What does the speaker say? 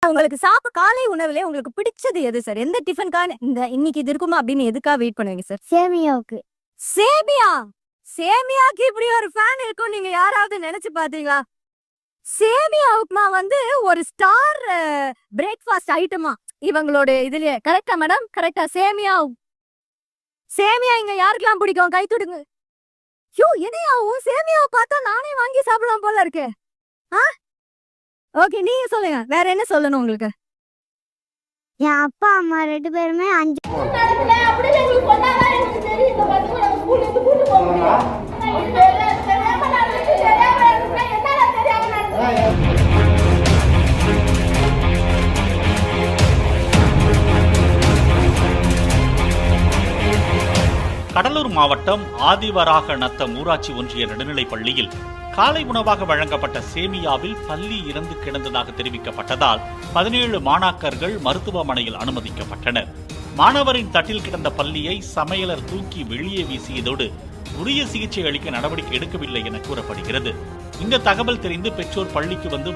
உங்களுக்கு காலை உணவுல உங்களுக்கு பிடிச்சது எது சார்? எந்த டிஃபனுக்கான இன்னைக்கு இது இருக்குமா அப்படின்னு எதுக்காக வெயிட் பண்ணுவீங்க சார்? சேமியாவுக்கு. சேமியா? சேமியாக்கு இப்படி ஒரு ஃபேன் இருக்கும் நீங்க யாராவது நினைச்சு பாத்தீங்களா? சேமியா உப்புமா வந்து ஒரு ஸ்டார் பிரேக்ஃபாஸ்ட் ஐட்டமா இவங்களோட இதுலயே. கரெக்டா மேடம்? கரெக்டா? சேமியா இங்க யாருக்கெல்லாம் பிடிக்கும்? கை தூடுங்க. யோ என்னையாவும் சேமியாவை பார்த்தா நானே வாங்கி சாப்பிடலாம் போல இருக்கு. ஓகே, நீங்க சொல்லுங்க, வேற என்ன சொல்லணும் உங்களுக்கு? என் அப்பா அம்மா 2 பேருமே 5 கடலூர் மாவட்டம் ஆதிவராக நத்தம் ஊராட்சி ஒன்றிய நடுநிலைப் பள்ளியில் காலை உணவாக வழங்கப்பட்ட சேமியாவில் பல்லி இறந்து கிடந்ததாக தெரிவிக்கப்பட்டதால் 17 மாணாக்கர்கள் மருத்துவமனையில் அனுமதிக்கப்பட்டனர். மாணவரின் தட்டில் கிடந்த பல்லியை சமையலர் தூக்கி வெளியே வீசியதோடு உரிய சிகிச்சை அளிக்க நடவடிக்கை எடுக்கவில்லை என கூறப்படுகிறது. இந்த தகவல் தெரிந்து பெற்றோர் பள்ளிக்கு வந்து